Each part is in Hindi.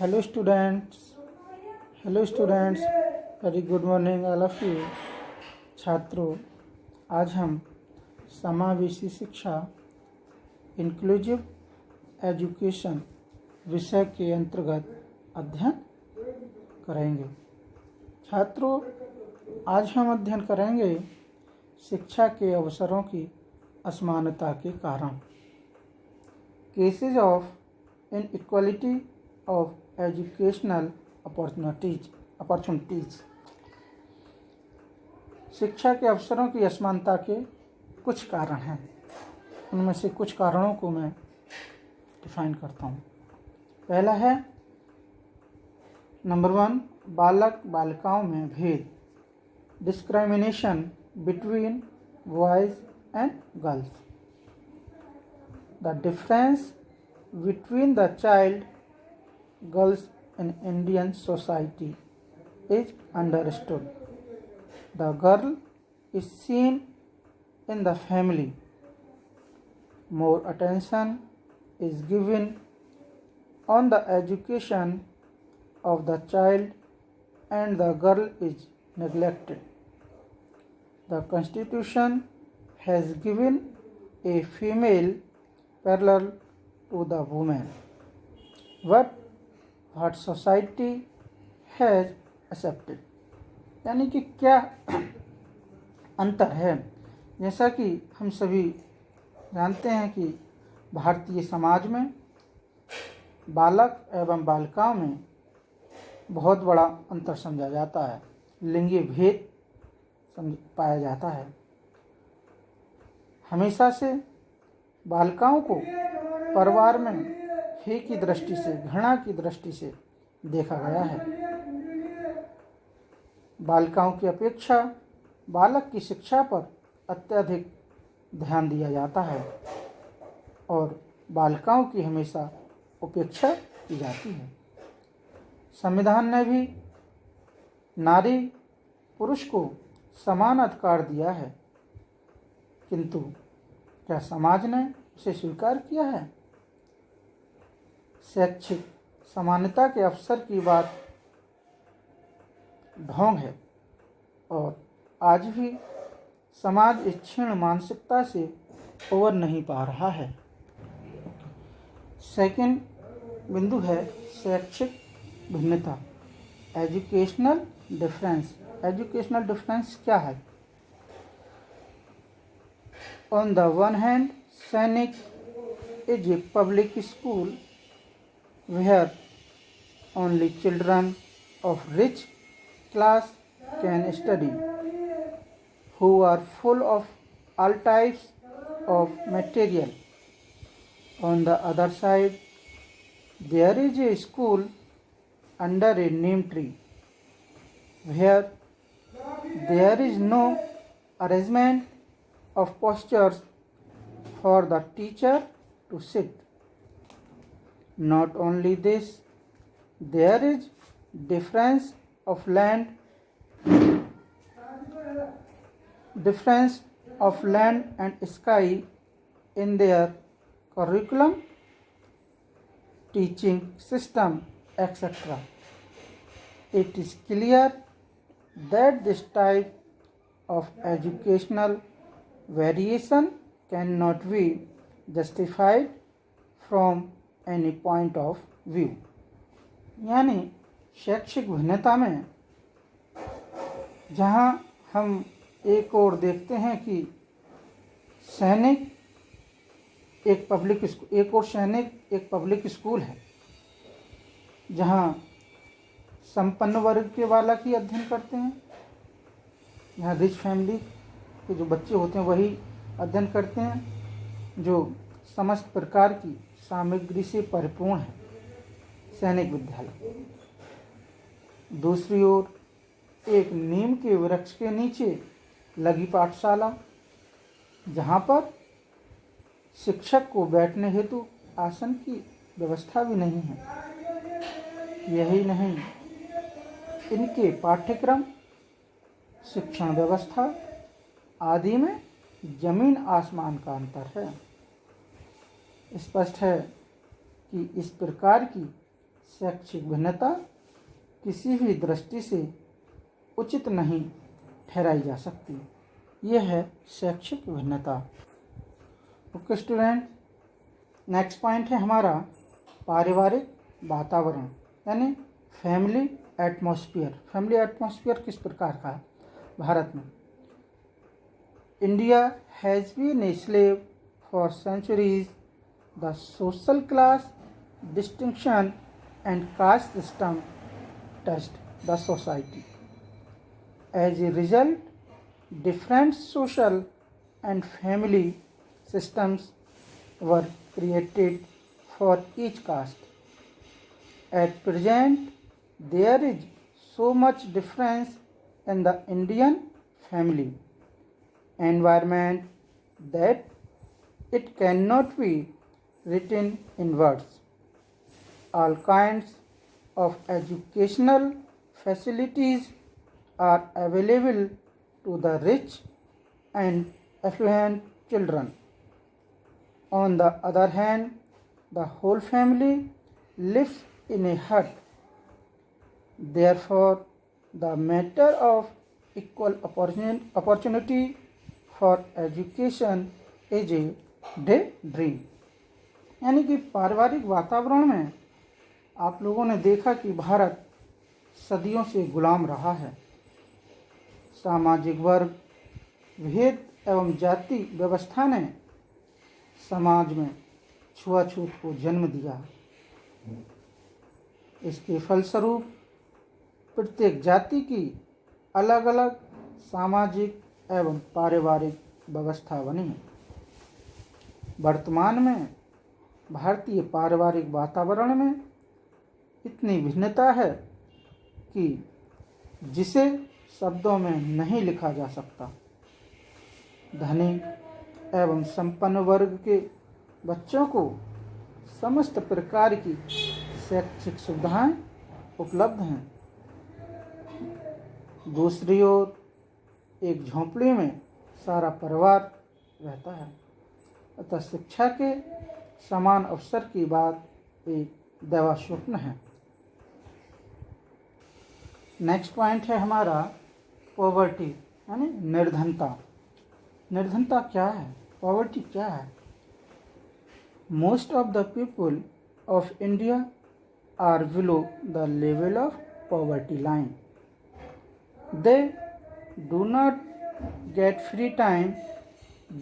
Hello students, very good morning all of you। छात्रों, आज हम समावेशी शिक्षा इंक्लूसिव एजुकेशन विषय के अंतर्गत अध्ययन करेंगे। छात्रों, आज हम अध्ययन करेंगे शिक्षा के अवसरों की असमानता के कारण, cases of inequality of educational opportunities. शिक्षा के अवसरों की असमानता के कुछ कारण हैं। उनमें से कुछ कारणों को मैं डिफाइन करता हूँ। पहला है नंबर 1, बालक बालिकाओं में भेद, discrimination between boys and girls. The difference between the child girls in Indian society is understood. The girl is seen in the family. More attention is given on the education of the child and the girl is neglected. The Constitution has given a female parallel to the woman, but what society has accepted। यानी कि क्या अंतर है। जैसा कि हम सभी जानते हैं कि भारतीय समाज में बालक एवं बालिकाओं में बहुत बड़ा अंतर समझा जाता है, लिंगीय भेद पाया जाता है। हमेशा से बालिकाओं को परिवार में ही की दृष्टि से, घृणा की दृष्टि से देखा गया है। बालिकाओं की अपेक्षा बालक की शिक्षा पर अत्यधिक ध्यान दिया जाता है और बालिकाओं की हमेशा उपेक्षा की जाती है। संविधान ने भी नारी पुरुष को समान अधिकार दिया है, किंतु क्या समाज ने उसे स्वीकार किया है? शैक्षिक समानता के अवसर की बात ढोंग है और आज भी समाज इस क्षीण मानसिकता से उबर नहीं पा रहा है। सेकंड बिंदु है शैक्षिक भिन्नता, एजुकेशनल डिफरेंस। एजुकेशनल डिफरेंस क्या है? ऑन द वन हैंड, सैनिक is a public school where only children of rich class can study, who are full of all types of material. On the other side, there is a school under a neem tree where there is no arrangement of postures for the teacher to sit. Not only this, there is difference of land and sky in their curriculum, teaching system, etc. It is clear that this type of educational variation cannot be justified from any point of view। यानी शैक्षिक भिन्नता में जहाँ हम एक और देखते हैं कि एक पब्लिक स्कूल है जहाँ संपन्न वर्ग के बालक ही अध्ययन करते हैं, यहाँ रिच फैमिली के जो बच्चे होते हैं वही अध्ययन करते हैं, जो समस्त प्रकार की सामग्री से परिपूर्ण है, सैनिक विद्यालय। दूसरी ओर एक नीम के वृक्ष के नीचे लगी पाठशाला जहाँ पर शिक्षक को बैठने हेतु आसन की व्यवस्था भी नहीं है। यही नहीं, इनके पाठ्यक्रम, शिक्षण व्यवस्था आदि में जमीन आसमान का अंतर है। स्पष्ट है कि इस प्रकार की शैक्षिक भिन्नता किसी भी दृष्टि से उचित नहीं ठहराई जा सकती। यह है शैक्षिक भिन्नता। ओके स्टूडेंट, नेक्स्ट पॉइंट है हमारा पारिवारिक वातावरण यानी फैमिली एटमॉस्फेयर। फैमिली एटमॉस्फेयर किस प्रकार का है भारत में? India has been a slave for centuries. The social class distinction and caste system touched the society. As a result, different social and family systems were created for each caste. At present, there is so much difference in the Indian family environment that it cannot be written in words. All kinds of educational facilities are available to the rich and affluent children. On the other hand, the whole family lives in a hut. Therefore, the matter of equal opportunity for education is a daydream. यानी कि पारिवारिक वातावरण में आप लोगों ने देखा कि भारत सदियों से गुलाम रहा है। सामाजिक वर्ग भेद एवं जाति व्यवस्था ने समाज में छुआछूत को जन्म दिया। इसके फलस्वरूप प्रत्येक जाति की अलग अलग सामाजिक एवं पारिवारिक व्यवस्था बनी। वर्तमान में भारतीय पारिवारिक वातावरण में इतनी भिन्नता है कि जिसे शब्दों में नहीं लिखा जा सकता। धनी एवं संपन्न वर्ग के बच्चों को समस्त प्रकार की शैक्षिक सुविधाएं उपलब्ध हैं। दूसरी ओर एक झोंपड़ी में सारा परिवार रहता है। अतः शिक्षा के समान अवसर की बात एक देवा स्वप्न है। नेक्स्ट पॉइंट है हमारा पॉवर्टी यानी निर्धनता। निर्धनता क्या है? पॉवर्टी क्या है? Most of the people of India are below the level of poverty line. They do not get free time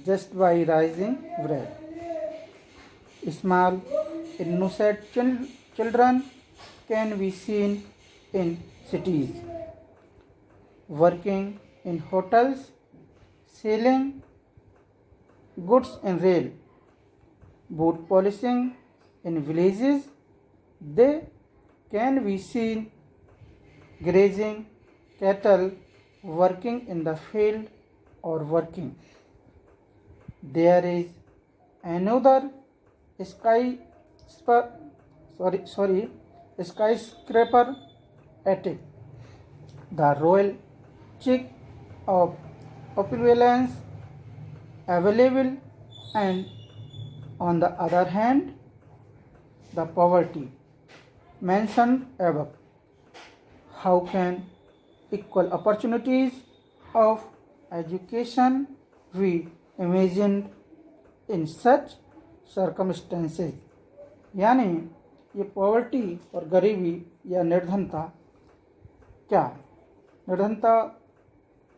just by rising bread. Small innocent children can be seen in cities, working in hotels, selling goods in rail, boot polishing in villages. They can be seen grazing cattle, working in the field or working. There is another skyscraper attic, the royal chick of opulence available, and on the other hand, the poverty mentioned above. How can equal opportunities of education be imagined in such circumstances? यानी ये पॉवर्टी और गरीबी या निर्धनता क्या है? निर्धनता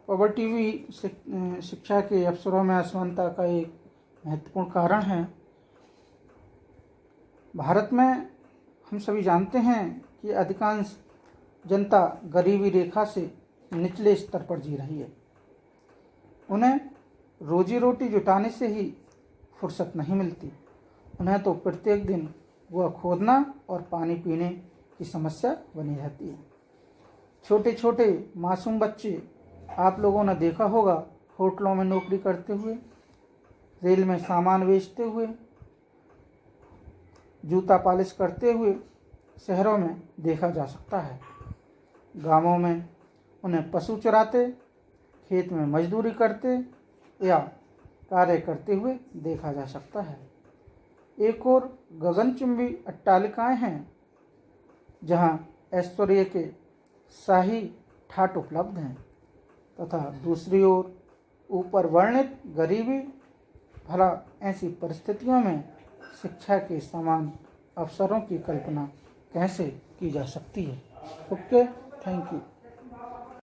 पॉवर्टी भी शिक्षा के अवसरों में असमानता का एक महत्वपूर्ण कारण है। भारत में हम सभी जानते हैं कि अधिकांश जनता गरीबी रेखा से निचले स्तर पर जी रही है। उन्हें रोजी रोटी जुटाने से ही फुर्सत नहीं मिलती। उन्हें तो प्रत्येक दिन वह खोदना और पानी पीने की समस्या बनी रहती है। छोटे छोटे मासूम बच्चे आप लोगों ने देखा होगा होटलों में नौकरी करते हुए, रेल में सामान बेचते हुए, जूता पॉलिश करते हुए शहरों में देखा जा सकता है। गांवों में उन्हें पशु चराते, खेत में मजदूरी करते या कार्य करते हुए देखा जा सकता है। एक और गगनचुंबी अट्टालिकाएं हैं जहाँ ऐश्वर्य के शाही ठाट उपलब्ध हैं, तथा दूसरी ओर ऊपर वर्णित गरीबी। भला ऐसी परिस्थितियों में शिक्षा के समान अवसरों की कल्पना कैसे की जा सकती है? Okay, thank you.